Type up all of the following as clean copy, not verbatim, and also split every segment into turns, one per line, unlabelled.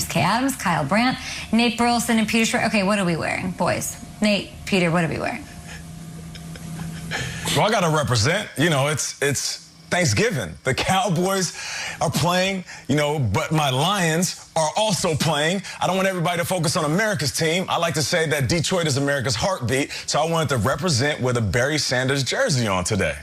Kay Adams, Kyle Brandt, Nate Burleson, and Peter Schreiber. Okay, what are we wearing, boys? Nate, Peter, what are we wearing?
Well, I got to represent. You know, it's Thanksgiving. The Cowboys are playing, but my Lions are also playing. I don't want everybody to focus on America's team. I like to say that Detroit is America's heartbeat, so I wanted to represent with a Barry Sanders jersey on today.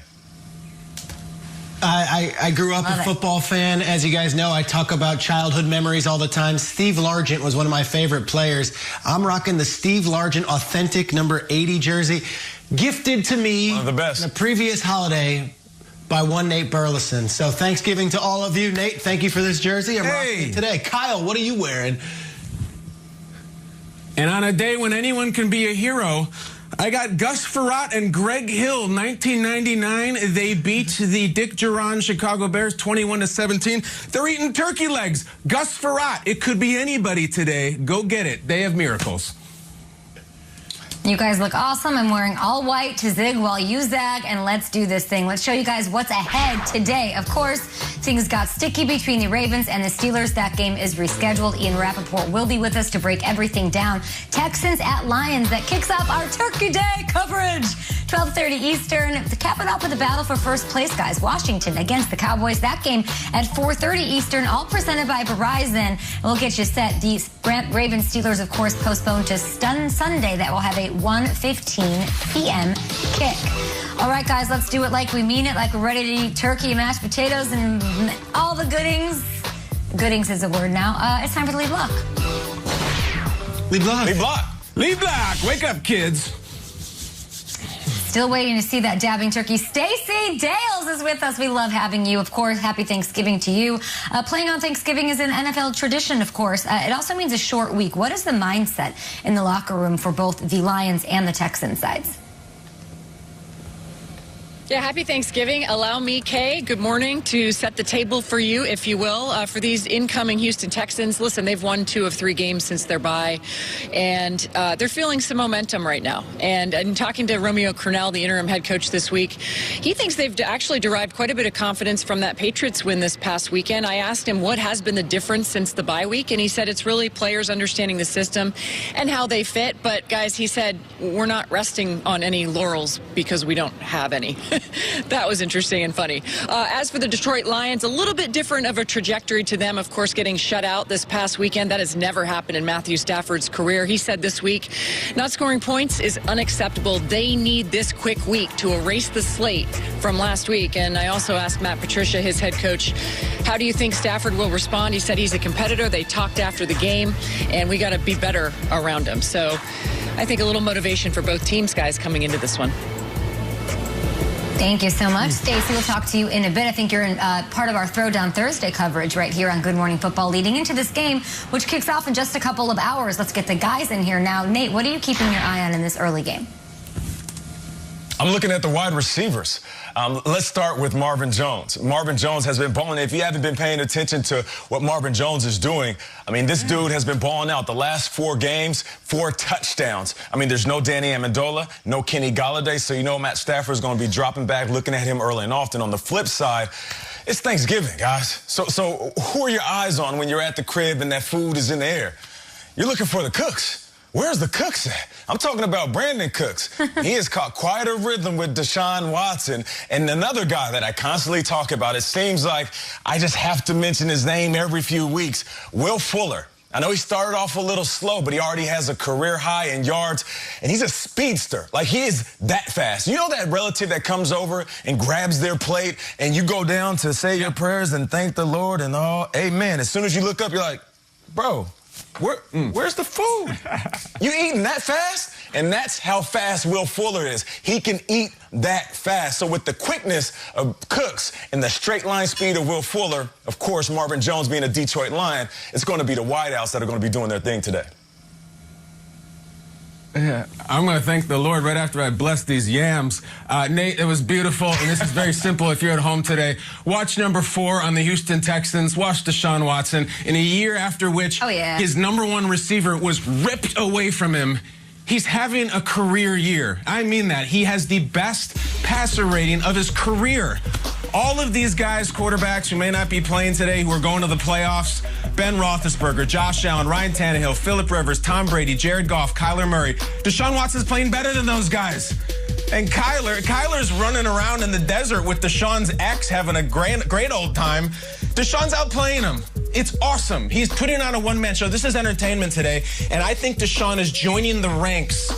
I grew up a football fan. As you guys know, I talk about childhood memories all the time. Steve Largent was one of my favorite players. I'm rocking the Steve Largent authentic number 80 jersey, gifted to me
one of the best.
In the previous holiday by one Nate Burleson. So Thanksgiving to all of you. Nate, thank you for this jersey. I'm rocking it today. Kyle, what are you wearing?
And on a day when anyone can be a hero, I got Gus Frerotte and Greg Hill, 1999. They beat the Dick Duran Chicago Bears 21-17. They're eating turkey legs. Gus Frerotte, it could be anybody today. Go get it. They have miracles.
You guys look awesome. I'm wearing all white to zig while you zag, and let's do this thing. Let's show you guys what's ahead today. Of course, things got sticky between the Ravens and the Steelers. That game is rescheduled. Ian Rappaport will be with us to break everything down. Texans at Lions, that kicks off our Turkey Day coverage. 12:30 Eastern. To cap it off with a battle for first place, guys. Washington against the Cowboys. That game at 4:30 Eastern, all presented by Verizon. We'll get you set. The Ravens Steelers, of course, postponed to Sunday. That will have a 1:15 p.m. kick. All right, guys, let's do it like we mean it, like we're ready to eat turkey, mashed potatoes, and all the goodings. Goodings is a word now. It's time for the lead block.
Lead block.
Lead block.
Lead block. Wake up, kids.
Still waiting to see that dabbing turkey. Stacey Dales is with us. We love having you. Of course, happy Thanksgiving to you. Playing on Thanksgiving is an NFL tradition, of course. It also means a short week. What is the mindset in the locker room for both the Lions and the Texans sides?
Yeah, happy Thanksgiving. Allow me, Kay, good morning, to set the table for you, if you will, for these incoming Houston Texans. Listen, they've won 2 of 3 games since their bye, and they're feeling some momentum right now. And in talking to Romeo Crennel, the interim head coach this week, he thinks they've actually derived quite a bit of confidence from that Patriots win this past weekend. I asked him what has been the difference since the bye week, and he said it's really players understanding the system and how they fit. But, guys, he said we're not resting on any laurels because we don't have any. That was interesting and funny. As for the Detroit Lions, a little bit different of a trajectory to them, of course, getting shut out this past weekend. That has never happened in Matthew Stafford's career. He said this week, not scoring points is unacceptable. They need this quick week to erase the slate from last week. And I also asked Matt Patricia, his head coach, how do you think Stafford will respond? He said he's a competitor. They talked after the game, and we got to be better around him. So I think a little motivation for both teams, guys, coming into this one.
Thank you so much, Stacey. We'll talk to you in a bit. I think you're in part of our Throwdown Thursday coverage right here on Good Morning Football leading into this game, which kicks off in just a couple of hours. Let's get the guys in here now. Nate, what are you keeping your eye on in this early game?
I'm looking at the wide receivers. Let's start with Marvin Jones. Marvin Jones has been balling. If you haven't been paying attention to what Marvin Jones is doing, I mean, this dude has been balling out the last 4 games, 4 touchdowns. I mean, there's no Danny Amendola, no Kenny Golladay, so you know Matt Stafford is going to be dropping back, looking at him early and often. On the flip side, it's Thanksgiving, guys. So who are your eyes on when you're at the crib and that food is in the air? You're looking for the cooks. Where's the Cooks at? I'm talking about Brandon Cooks. He has caught quite a rhythm with Deshaun Watson. And another guy that I constantly talk about, it seems like I just have to mention his name every few weeks, Will Fuller. I know he started off a little slow, but he already has a career high in yards, and he's a speedster. Like, he is that fast. You know that relative that comes over and grabs their plate, and you go down to say your prayers and thank the Lord and all, amen. As soon as you look up, you're like, bro, where's the food? You eating that fast? And that's how fast Will Fuller is. He can eat that fast. So with the quickness of Cooks and the straight line speed of Will Fuller, of course, Marvin Jones being a Detroit Lion, it's going to be the wideouts that are going to be doing their thing today.
Yeah, I'm going to thank the Lord right after I bless these yams. Nate, it was beautiful, and this is very simple if you're at home today. Watch number 4 on the Houston Texans. Watch Deshaun Watson. In a year after which his #1 receiver was ripped away from him, He's having a career year. I mean that. He has the best passer rating of his career. All of these guys, quarterbacks who may not be playing today, who are going to the playoffs, Ben Roethlisberger, Josh Allen, Ryan Tannehill, Phillip Rivers, Tom Brady, Jared Goff, Kyler Murray. Deshaun Watson's playing better than those guys. And Kyler's running around in the desert with Deshaun's ex having a great old time. Deshaun's outplaying him. It's awesome. He's putting on a one-man show. This is entertainment today. And I think Deshaun is joining the ranks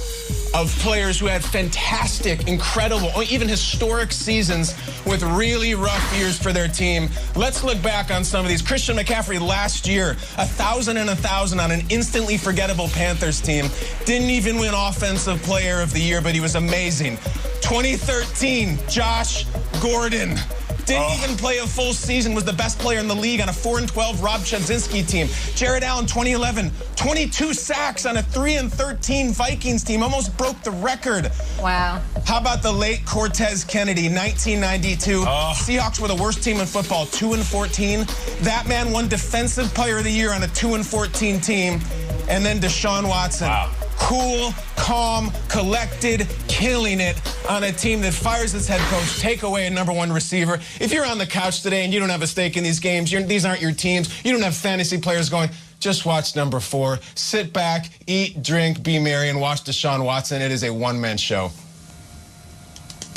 of players who had fantastic, incredible, or even historic seasons with really rough years for their team. Let's look back on some of these. Christian McCaffrey last year, 1,000 and 1,000 on an instantly forgettable Panthers team. Didn't even win Offensive Player of the Year, but he was amazing. 2013, Josh Gordon. Didn't even play a full season, was the best player in the league on a 4-12 Rob Chudzinski team. Jared Allen, 2011, 22 sacks on a 3-13 Vikings team, almost broke the record.
Wow.
How about the late Cortez Kennedy, 1992? Seahawks were the worst team in football, 2-14. That man won Defensive Player of the Year on a 2-14 team. And then Deshaun Watson.
Wow.
Cool, calm, collected, killing it on a team that fires its head coach, take away a #1 receiver. If you're on the couch today and you don't have a stake in these games, these aren't your teams, you don't have fantasy players going, just watch number 4. Sit back, eat, drink, be merry, and watch Deshaun Watson. It is a one-man show.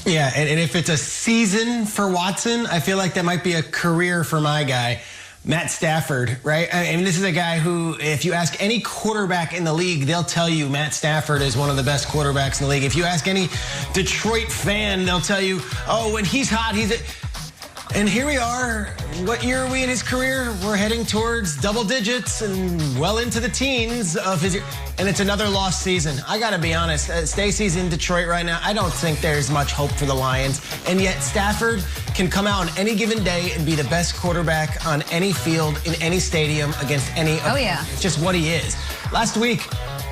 Yeah, and if it's a season for Watson, I feel like that might be a career for my guy. Matt Stafford, right? I mean, this is a guy who, if you ask any quarterback in the league, they'll tell you Matt Stafford is one of the best quarterbacks in the league. If you ask any Detroit fan, they'll tell you, oh, when he's hot, he's it. And here we are. What year are we in his career? We're heading towards double digits and well into the teens of his year. And it's another lost season. I got to be honest. Stacey's in Detroit right now. I don't think there's much hope for the Lions. And yet Stafford can come out on any given day and be the best quarterback on any field, in any stadium, against any.
Oh, yeah.
Just what he is. Last week,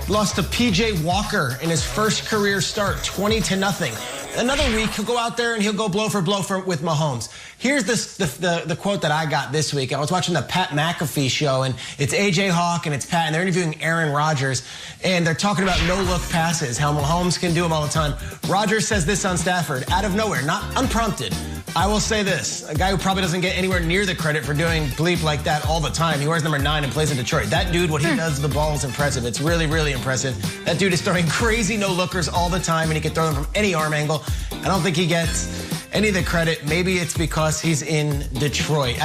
lost to P.J. Walker in his first career start, 20-0. Another week, he'll go out there and he'll go blow for blow with Mahomes. Here's the quote that I got this week. I was watching the Pat McAfee show, and it's A.J. Hawk and it's Pat, and they're interviewing Aaron Rodgers, and they're talking about no-look passes, how Mahomes can do them all the time. Rodgers says this on Stafford, out of nowhere, not unprompted. I will say this, a guy who probably doesn't get anywhere near the credit for doing bleep like that all the time. He wears number 9 and plays in Detroit. That dude, what he does to the ball is impressive. It's really, really impressive. That dude is throwing crazy no-lookers all the time, and he can throw them from any arm angle. I don't think he gets any of the credit. Maybe it's because he's in Detroit.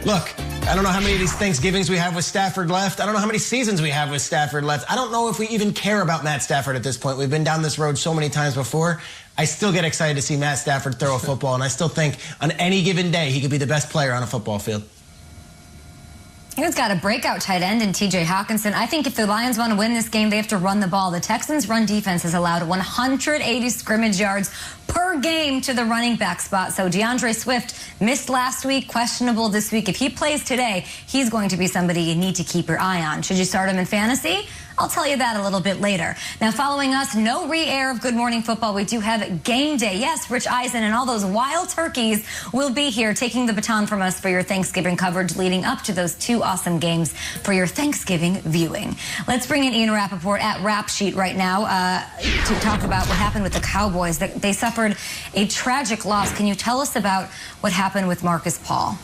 Look, I don't know how many of these Thanksgivings we have with Stafford left. I don't know how many seasons we have with Stafford left. I don't know if we even care about Matt Stafford at this point. We've been down this road so many times before. I still get excited to see Matt Stafford throw a football, and I still think on any given day he could be the best player on a football field.
He's got a breakout tight end in T.J. Hawkinson. I think if the Lions want to win this game, they have to run the ball. The Texans' run defense has allowed 180 scrimmage yards per game to the running back spot. So DeAndre Swift missed last week, questionable this week. If he plays today, he's going to be somebody you need to keep your eye on. Should you start him in fantasy? I'll tell you that a little bit later. Now, following us, no re-air of Good Morning Football. We do have game day. Yes, Rich Eisen and all those wild turkeys will be here taking the baton from us for your Thanksgiving coverage leading up to those 2 awesome games for your Thanksgiving viewing. Let's bring in Ian Rappaport at Rap Sheet right now to talk about what happened with the Cowboys. They suffered a tragic loss. Can you tell us about what happened with Marcus Paul?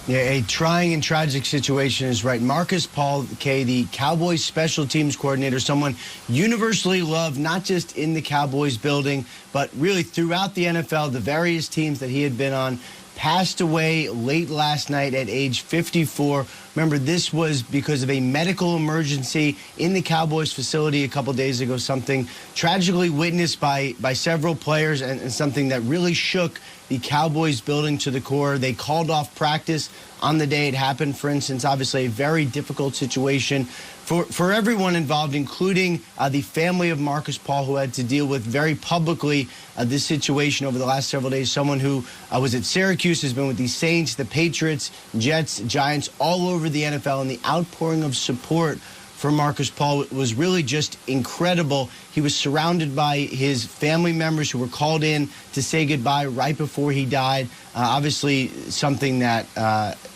Yeah, a trying and tragic situation is right. Marcus Paul, the Cowboys special teams coordinator, someone universally loved, not just in the Cowboys building, but really throughout the NFL, the various teams that he had been on, passed away late last night at age 54. Remember, this was because of a medical emergency in the Cowboys facility a couple days ago, something tragically witnessed by several players and something that really shook the Cowboys building to the core. They called off practice on the day it happened. For instance, obviously a very difficult situation for everyone involved, including the family of Marcus Paul, who had to deal with very publicly this situation over the last several days. Someone who was at Syracuse, has been with the Saints, the Patriots, Jets, Giants, all over the NFL, and the outpouring of support for Marcus Paul was really just incredible. He was surrounded by his family members who were called in to say goodbye right before he died. Obviously, something that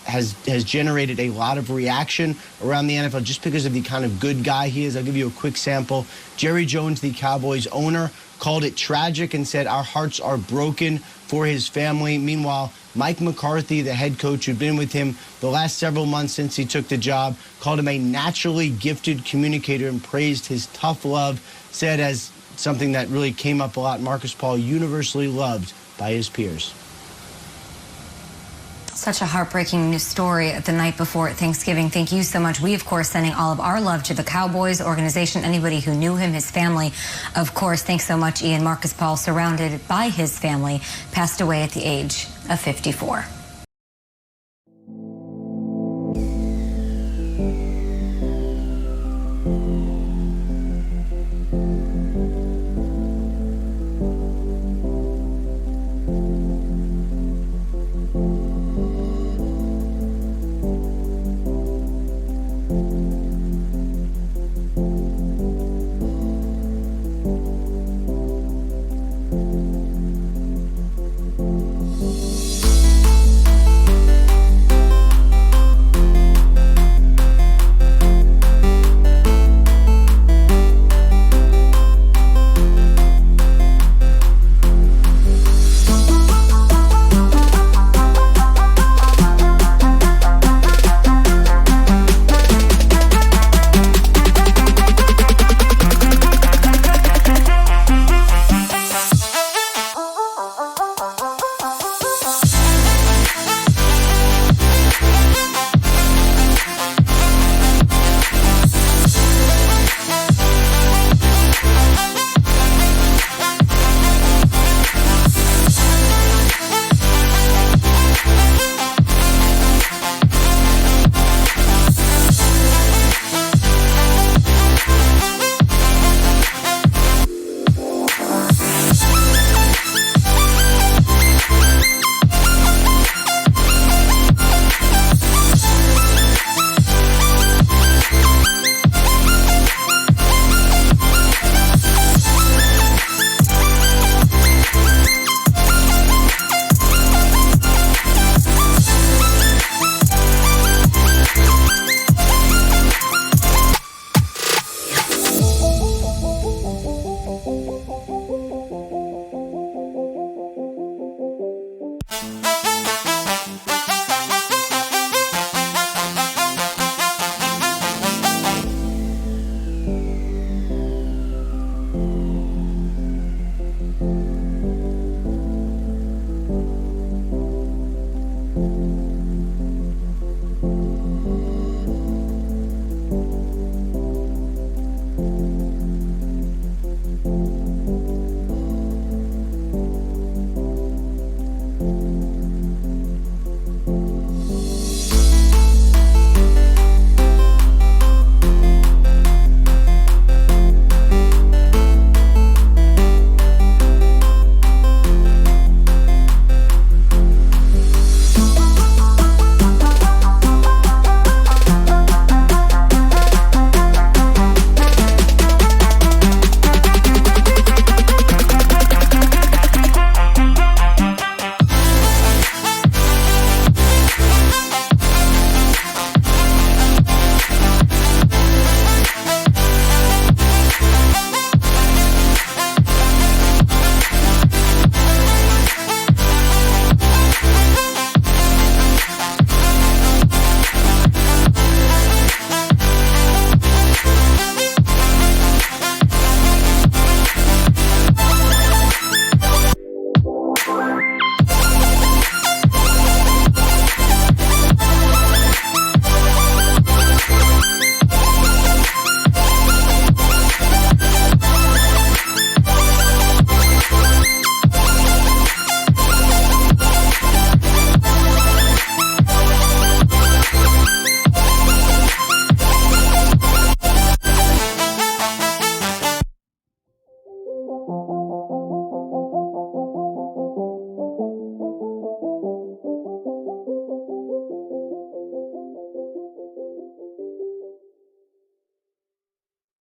has generated a lot of reaction around the NFL just because of the kind of good guy he is. I'll give you a quick sample. Jerry Jones, the Cowboys owner, called it tragic and said, "Our hearts are broken for his family." Meanwhile, Mike McCarthy, the head coach who'd been with him the last several months since he took the job, called him a naturally gifted communicator and praised his tough love, said as something that really came up a lot, Marcus Paul universally loved by his peers.
Such a heartbreaking news story the night before Thanksgiving. Thank you so much. We, of course, sending all of our love to the Cowboys organization, anybody who knew him, his family. Of course, thanks so much, Ian. Marcus Paul, surrounded by his family, passed away at the age of 54.